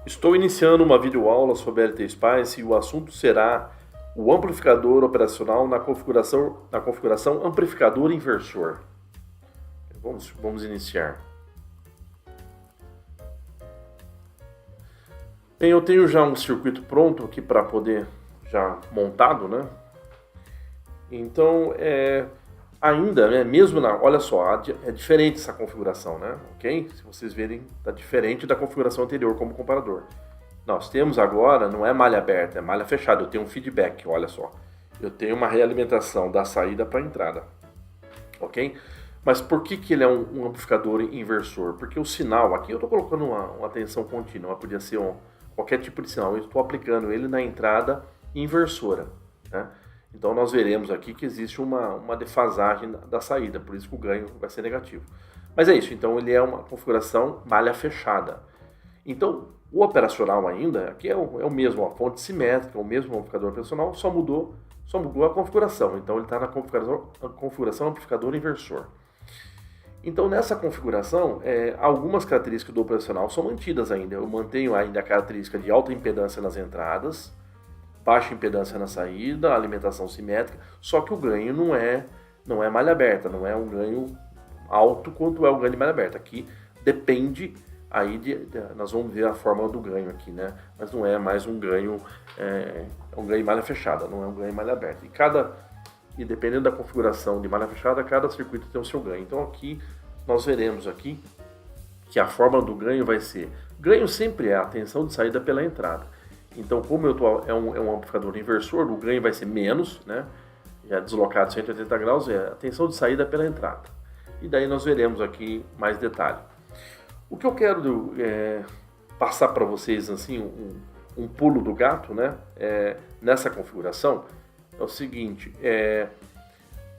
Estou iniciando uma videoaula sobre LT Spice e o assunto será o amplificador operacional na configuração amplificador inversor. Vamos iniciar. Bem, eu tenho já um circuito pronto aqui para poder já montado, né? Então, ainda, né, mesmo olha só, é diferente essa configuração, né? Ok? Se vocês verem, está diferente da configuração anterior como comparador. Nós temos agora, não é malha aberta, é malha fechada. Eu tenho um feedback, olha só. Eu tenho uma realimentação da saída para a entrada, ok? Mas por que ele é um amplificador inversor? Porque o sinal, aqui eu estou colocando uma tensão contínua, podia ser qualquer tipo de sinal. Eu estou aplicando ele na entrada inversora, né? Então nós veremos aqui que existe uma defasagem da saída, por isso que o ganho vai ser negativo. Mas é isso, então ele é uma configuração malha fechada. Então o operacional ainda, aqui é o mesmo, a fonte simétrica, o mesmo amplificador operacional, só mudou a configuração. Então ele está na configuração amplificador inversor. Então nessa configuração, algumas características do operacional são mantidas ainda. Eu mantenho ainda a característica de alta impedância nas entradas, baixa impedância na saída, alimentação simétrica, só que o ganho não é malha aberta, não é um ganho alto quanto é o ganho de malha aberta. Aqui depende, aí nós vamos ver a fórmula do ganho aqui, né? Mas não é mais um ganho, é um ganho em malha fechada, não é um ganho em malha aberta. E dependendo da configuração de malha fechada, cada circuito tem o seu ganho. Então aqui nós veremos aqui que a fórmula do ganho vai ser, ganho sempre é a tensão de saída pela entrada. Então, como é um amplificador inversor, o ganho vai ser menos, né? Já deslocado 180 graus, é a tensão de saída pela entrada. E daí nós veremos aqui mais detalhe. O que eu quero passar para vocês, assim, um pulo do gato, né? Nessa configuração, é o seguinte,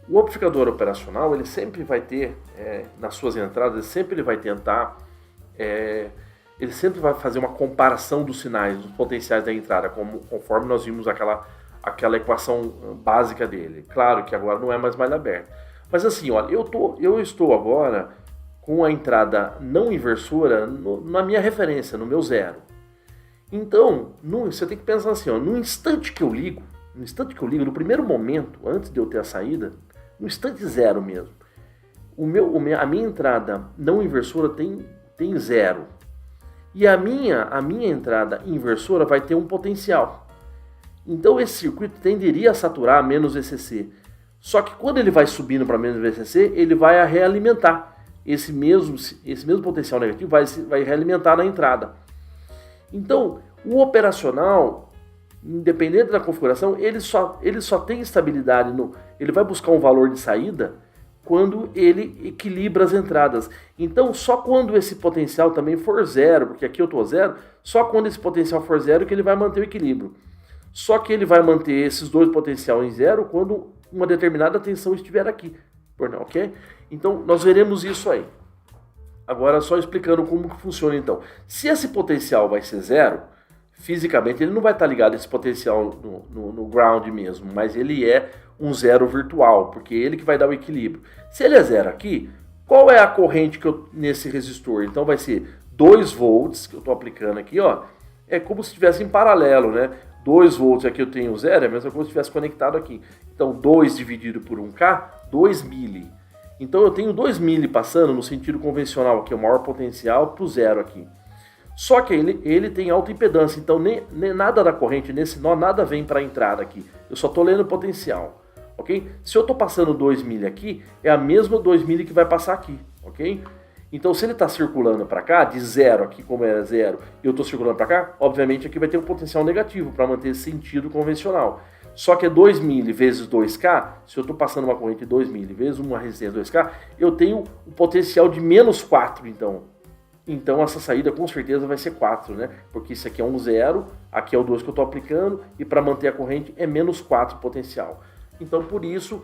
o amplificador operacional, ele sempre vai ter, nas suas entradas, ele sempre vai fazer uma comparação dos sinais, dos potenciais da entrada, conforme nós vimos aquela equação básica dele. Claro que agora não é mais malha aberta. Mas assim, olha, eu estou agora com a entrada não inversora na minha referência, no meu zero. Então, você tem que pensar assim, ó, no instante que eu ligo, no primeiro momento, antes de eu ter a saída, no instante zero mesmo, a minha entrada não inversora tem zero. E a minha entrada inversora vai ter um potencial. Então esse circuito tenderia a saturar a menos VCC. Só que quando ele vai subindo para menos VCC, ele vai realimentar. Esse mesmo potencial negativo vai realimentar na entrada. Então o operacional, independente da configuração, ele só tem estabilidade. Ele vai buscar um valor de saída quando ele equilibra as entradas. Então, só quando esse potencial também for zero, porque aqui eu estou zero, só quando esse potencial for zero que ele vai manter o equilíbrio. Só que ele vai manter esses dois potenciais em zero quando uma determinada tensão estiver aqui. Ok? Então, nós veremos isso aí. Agora, só explicando como que funciona então. Se esse potencial vai ser zero, fisicamente ele não vai estar ligado a esse potencial no ground mesmo, mas ele é um zero virtual, porque é ele que vai dar o equilíbrio. Se ele é zero aqui, qual é a corrente nesse resistor? Então vai ser 2 volts, que eu estou aplicando aqui, ó, é como se estivesse em paralelo, né? 2 volts aqui eu tenho zero, é a mesma coisa se estivesse conectado aqui. Então 2 dividido por 1K, 2 mili. Então eu tenho 2 mili passando no sentido convencional, que é o maior potencial, para o zero aqui. Só que ele tem alta impedância, então nem nada da corrente nesse nó, nada vem para a entrada aqui. Eu só estou lendo o potencial, ok? Se eu estou passando 2 mili aqui, é a mesma 2 mili que vai passar aqui, ok? Então se ele está circulando para cá, de zero aqui como é zero, e eu estou circulando para cá, obviamente aqui vai ter um potencial negativo para manter esse sentido convencional. Só que é 2 mili vezes 2K, se eu estou passando uma corrente de 2 mili vezes uma resistência 2K, eu tenho o potencial de menos 4, então. Então essa saída com certeza vai ser 4, né? Porque isso aqui é um 0, aqui é o 2 que eu estou aplicando, e para manter a corrente é menos 4 potencial. Então por isso,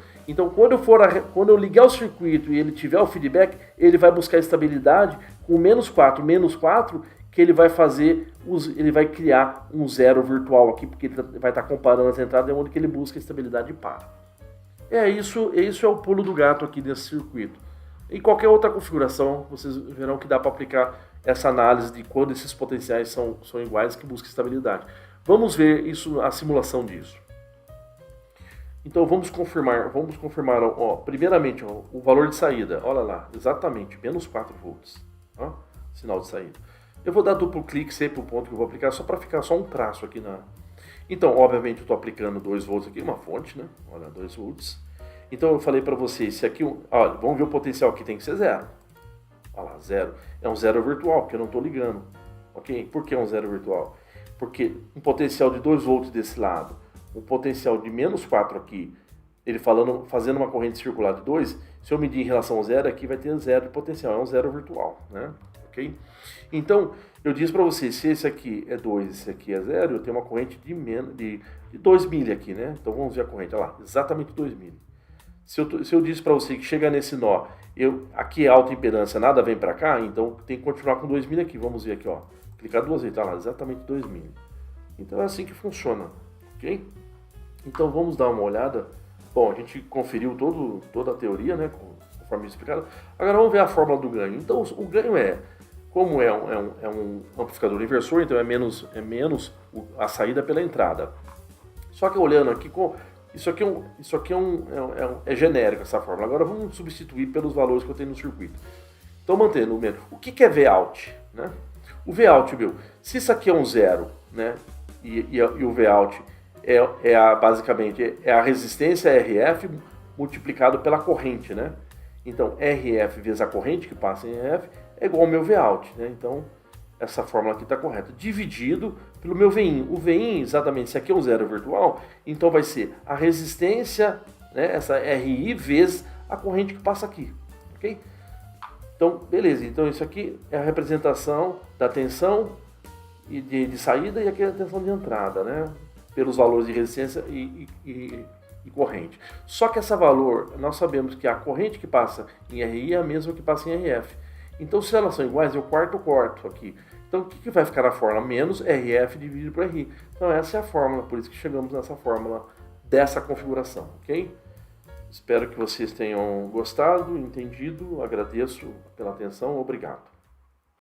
quando eu ligar o circuito e ele tiver o feedback, ele vai buscar estabilidade com menos 4, que ele vai ele vai criar um zero virtual aqui, porque ele vai estar comparando as entradas, é onde que ele busca estabilidade para. Isso é o pulo do gato aqui desse circuito. Em qualquer outra configuração, vocês verão que dá para aplicar essa análise de quando esses potenciais são iguais, que busca estabilidade. Vamos ver isso, a simulação disso. Então vamos confirmar, ó, primeiramente, ó, o valor de saída, olha lá, exatamente, menos 4 volts, ó, sinal de saída. Eu vou dar duplo clique sempre no ponto que eu vou aplicar, só para ficar só um traço aqui na... Então, obviamente, eu estou aplicando 2 volts aqui, uma fonte, né, olha, 2 volts. Então eu falei para vocês, se aqui, olha, vamos ver o potencial aqui, tem que ser 0. Olha lá, 0. É um 0 virtual, porque eu não estou ligando, ok? Por que é um 0 virtual? Porque um potencial de 2 volts desse lado, um potencial de menos 4 aqui, ele fazendo uma corrente circular de 2, se eu medir em relação ao 0, aqui vai ter 0 de potencial, é um 0 virtual, né? Ok? Então, eu disse para vocês, se esse aqui é 2 e esse aqui é 0, eu tenho uma corrente de 2 milha aqui, né? Então vamos ver a corrente, olha lá, exatamente 2 milha. Se eu disse para você que chega nesse nó, aqui é alta impedância, nada vem para cá, então tem que continuar com 2 milha aqui, vamos ver aqui, ó. Clicar duas vezes, tá lá, exatamente 2 milha. Então é assim que funciona, ok? Então vamos dar uma olhada. Bom, a gente conferiu toda a teoria, né, conforme explicado. Agora vamos ver a fórmula do ganho. Então o ganho como é um amplificador inversor, então é menos a saída pela entrada. Só que olhando aqui, isso aqui é genérico essa fórmula. Agora vamos substituir pelos valores que eu tenho no circuito. Então mantendo o mesmo. O que é Vout, né? O Vout, se isso aqui é um 0, né, e o Vout basicamente é a resistência RF multiplicado pela corrente, né? Então, RF vezes a corrente que passa em RF é igual ao meu Vout, né? Então, essa fórmula aqui está correta. Dividido pelo meu Vin. O Vin, exatamente, se aqui é um 0 virtual, então vai ser a resistência, né, essa RI vezes a corrente que passa aqui, ok? Então, beleza. Então, isso aqui é a representação da tensão de saída e aqui é a tensão de entrada, né? Pelos valores de resistência e corrente. Só que esse valor, nós sabemos que a corrente que passa em RI é a mesma que passa em RF. Então, se elas são iguais, eu corto aqui. Então, o que vai ficar na fórmula? Menos RF dividido por RI. Então, essa é a fórmula, por isso que chegamos nessa fórmula dessa configuração, ok? Espero que vocês tenham gostado, entendido. Agradeço pela atenção. Obrigado.